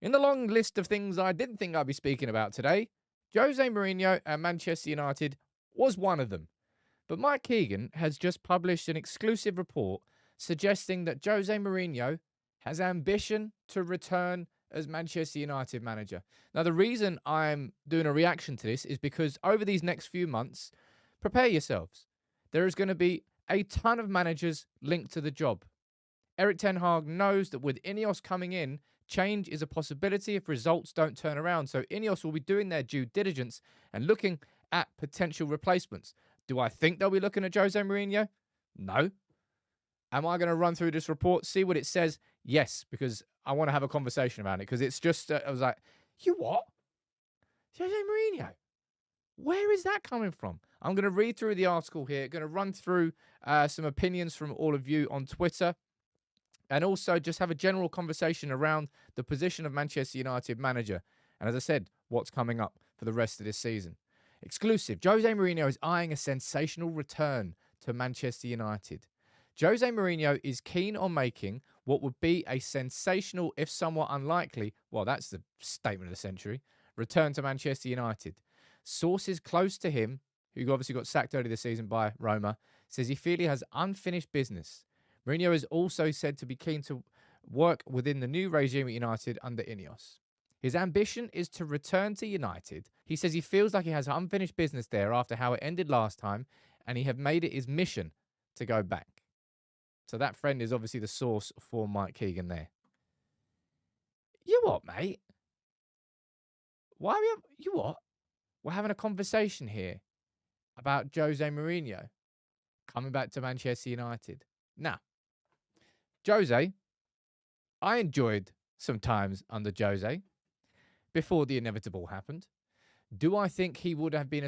In the long list of things I didn't think I'd be speaking about today, Jose Mourinho and Manchester United was one of them. But Mike Keegan has just published an exclusive report suggesting that Jose Mourinho has ambition to return as Manchester United manager. Now, the reason I'm doing a reaction to this is because over these next few months, prepare yourselves. There is going to be a ton of managers linked to the job. Eric Ten Hag knows that with Ineos coming in, change is a possibility if results don't turn around. So Ineos will be doing their due diligence and looking at potential replacements. Do I think they'll be looking at Jose Mourinho? No. Am I going to run through this report, see what it says? Yes, because I want to have a conversation about it. Because it's just, I was like, you what? Jose Mourinho? Where is that coming from? I'm going to read through the article here, going to run through some opinions from all of you on Twitter, and also just have a general conversation around the position of Manchester United manager. And as I said, what's coming up for the rest of this season. Exclusive. Jose Mourinho is eyeing a sensational return to Manchester United. Jose Mourinho is keen on making what would be a sensational, if somewhat unlikely, well, that's the statement of the century, return to Manchester United. Sources close to him, who obviously got sacked earlier this season by Roma, says he feels he has unfinished business. Mourinho is also said to be keen to work within the new regime at United under Ineos. His ambition is to return to United. He says he feels like he has unfinished business there after how it ended last time, and he have made it his mission to go back. So that friend is obviously the source for Mike Keegan there. You what, mate? Why are you what? We're having a conversation here about Jose Mourinho coming back to Manchester United. Now, Jose, I enjoyed some times under Jose before the inevitable happened. Do I think he would have been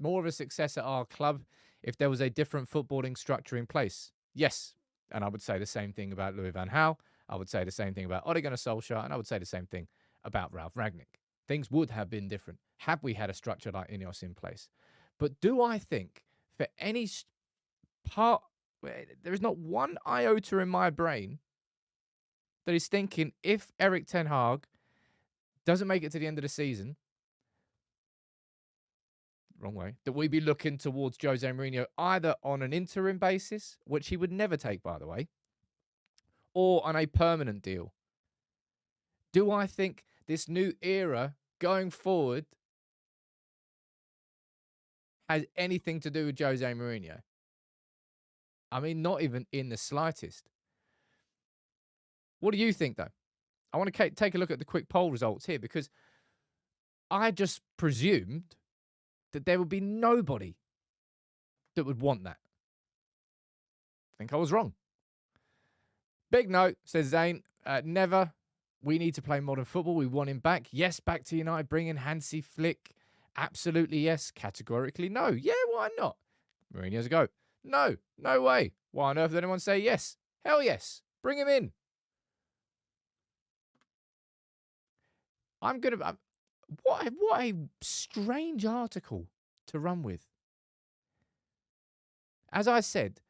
more of a success at our club if there was a different footballing structure in place? Yes. And I would say the same thing about Louis van Gaal. I would say the same thing about Ole Gunnar Solskjaer. And I would say the same thing about Ralf Rangnick. Things would have been different had we had a structure like Ineos in place. But do I think for any part, there is not one iota in my brain that is thinking if Eric Ten Hag doesn't make it to the end of the season, wrong way, that we be looking towards Jose Mourinho either on an interim basis, which he would never take, by the way, or on a permanent deal. Do I think this new era going forward has anything to do with Jose Mourinho? I mean, not even in the slightest. What do you think, though? I want to take a look at the quick poll results here because I just presumed that there would be nobody that would want that. I think I was wrong. Big no, says Zane. Never. We need to play modern football. We want him back. Yes, back to United. Bring in Hansi Flick. Absolutely yes. Categorically no. Yeah, why not? Mourinho's a go. No, no way. Why on earth would anyone say yes? Hell yes. Bring him in. I'm going to... What a strange article to run with. As I said,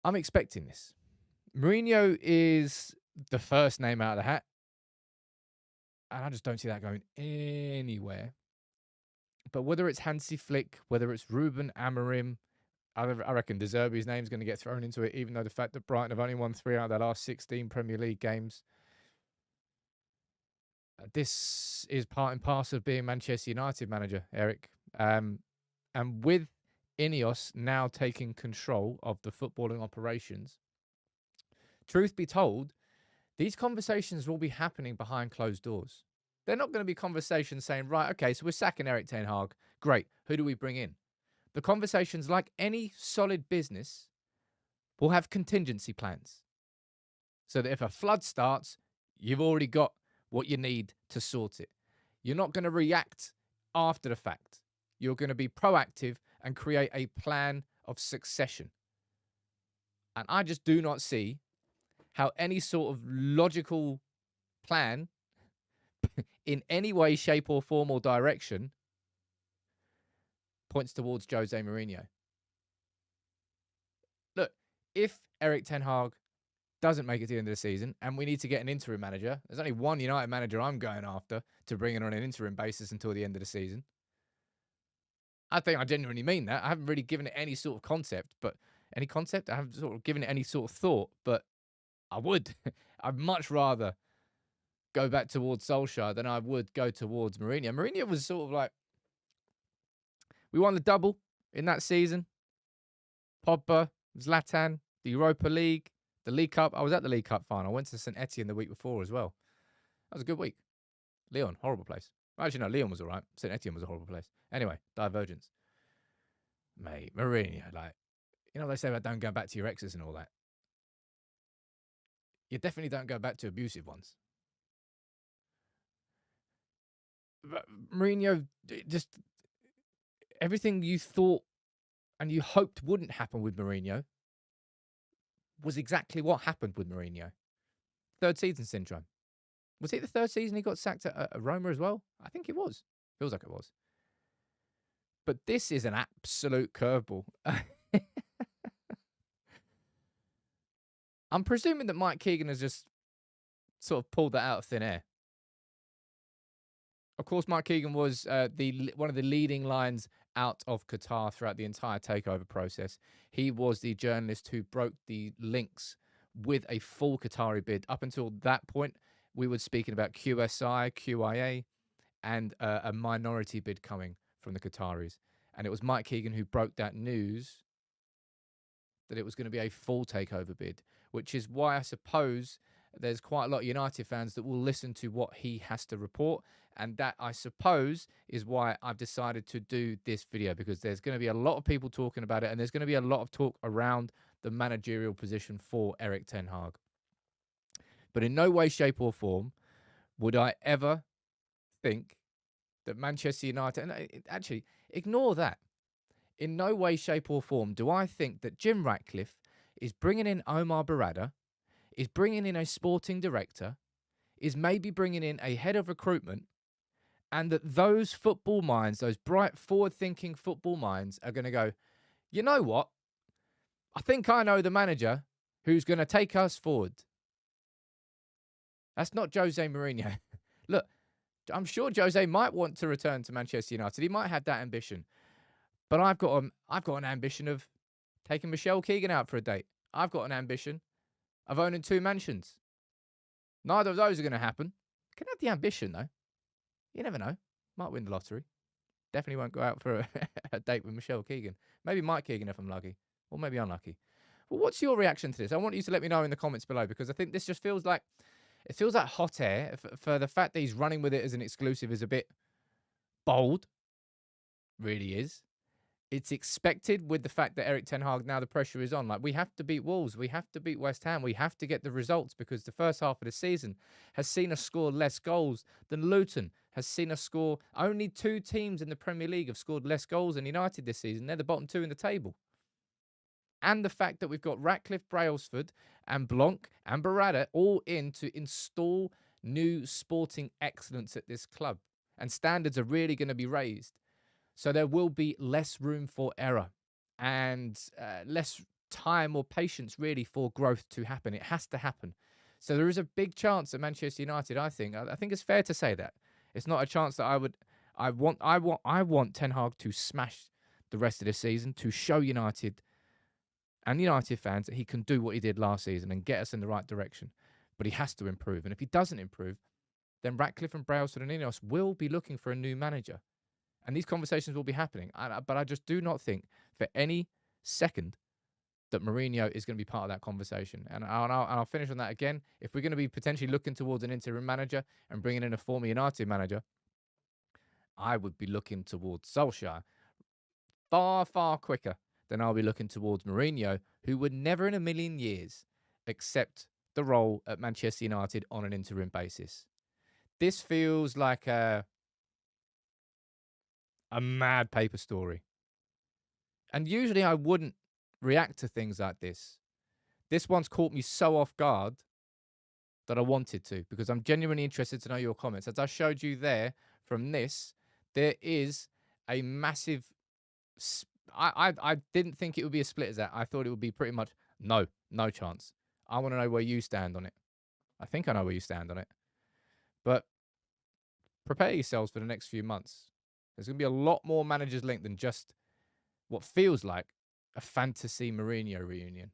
I'm expecting this. Mourinho is the first name out of the hat. And I just don't see that going anywhere. But whether it's Hansi Flick, whether it's Ruben Amorim, I reckon De Zerbi's name's going to get thrown into it, even though the fact that Brighton have only won 3 out of their last 16 Premier League games. This is part and parcel of being Manchester United manager, Eric. And with Ineos now taking control of the footballing operations, truth be told, these conversations will be happening behind closed doors. They're not going to be conversations saying, right, okay, so we're sacking Eric Ten Hag. Great. Who do we bring in? The conversations, like any solid business, will have contingency plans. So that if a flood starts, you've already got what you need to sort it. You're not going to react after the fact. You're going to be proactive and create a plan of succession. And I just do not see how any sort of logical plan in any way, shape or form or direction points towards Jose Mourinho. Look, if Eric Ten Hag doesn't make it to the end of the season and we need to get an interim manager, there's only one United manager I'm going after to bring in on an interim basis until the end of the season. I think I genuinely mean that. I haven't really given it any sort of concept, but any concept? I haven't sort of given it any sort of thought, but I would. I'd much rather go back towards Solskjaer than I would go towards Mourinho. Mourinho was sort of like, we won the double in that season. Pogba, Zlatan, the Europa League, the League Cup. I was at the League Cup final. I went to St Etienne the week before as well. That was a good week. Lyon, horrible place. Actually, no, Lyon was all right. St Etienne was a horrible place. Anyway, divergence. Mate, Mourinho, like, you know what they say about don't go back to your exes and all that? You definitely don't go back to abusive ones. But Mourinho, just everything you thought and you hoped wouldn't happen with Mourinho was exactly what happened with Mourinho. Third season syndrome. Was it the third season he got sacked at Roma as well? I think it was. Feels like it was. But this is an absolute curveball. I'm presuming that Mike Keegan has just sort of pulled that out of thin air. Of course, Mike Keegan was one of the leading lines out of Qatar throughout the entire takeover process. He was the journalist who broke the links with a full Qatari bid. Up until that point, we were speaking about QSI, QIA, and a minority bid coming from the Qataris. And it was Mike Keegan who broke that news that it was going to be a full takeover bid, which is why I suppose there's quite a lot of United fans that will listen to what he has to report. And that, I suppose, is why I've decided to do this video, because there's going to be a lot of people talking about it, and there's going to be a lot of talk around the managerial position for Erik Ten Hag. But in no way, shape, or form would I ever think that Manchester United, and actually, ignore that. In no way, shape, or form do I think that Jim Ratcliffe is bringing in Omar Barada, is bringing in a sporting director, is maybe bringing in a head of recruitment, and that those football minds, those bright, forward-thinking football minds are going to go, you know what? I think I know the manager who's going to take us forward. That's not Jose Mourinho. Look, I'm sure Jose might want to return to Manchester United. He might have that ambition. But I've got an ambition of taking Michelle Keegan out for a date. I've got an ambition of owning 2 mansions. Neither of those are going to happen. Can have the ambition, though. You never know. Might win the lottery. Definitely won't go out for a date with Michelle Keegan. Maybe Mike Keegan if I'm lucky. Or maybe unlucky. Well, what's your reaction to this? I want you to let me know in the comments below, because I think this just feels like hot air. For the fact that he's running with it as an exclusive is a bit bold. Really is. It's expected with the fact that Erik Ten Hag, now the pressure is on. Like, we have to beat Wolves. We have to beat West Ham. We have to get the results, because the first half of the season has seen us score less goals than Luton, has seen us score. Only 2 teams in the Premier League have scored less goals than United this season. They're the bottom 2 in the table. And the fact that we've got Ratcliffe, Brailsford and Blanc and Barada all in to install new sporting excellence at this club. And standards are really going to be raised. So there will be less room for error and less time or patience, really, for growth to happen. It has to happen. So there is a big chance at Manchester United, I think. I think it's fair to say that. It's not a chance that I want Ten Hag to smash the rest of the season, to show United and United fans that he can do what he did last season and get us in the right direction. But he has to improve. And if he doesn't improve, then Ratcliffe and Brailsford and Ineos will be looking for a new manager. And these conversations will be happening. But I just do not think for any second that Mourinho is going to be part of that conversation. And I'll finish on that again. If we're going to be potentially looking towards an interim manager and bringing in a former United manager, I would be looking towards Solskjaer far, far quicker than I'll be looking towards Mourinho, who would never in a million years accept the role at Manchester United on an interim basis. This feels like a mad paper story. And usually I wouldn't react to things like this. This one's caught me so off guard that I wanted to, because I'm genuinely interested to know your comments. As I showed you there from this, there is a massive... I didn't think it would be as split as that. I thought it would be pretty much no chance. I want to know where you stand on it. I think I know where you stand on it. But prepare yourselves for the next few months. There's going to be a lot more managers linked than just what feels like a fantasy Mourinho reunion.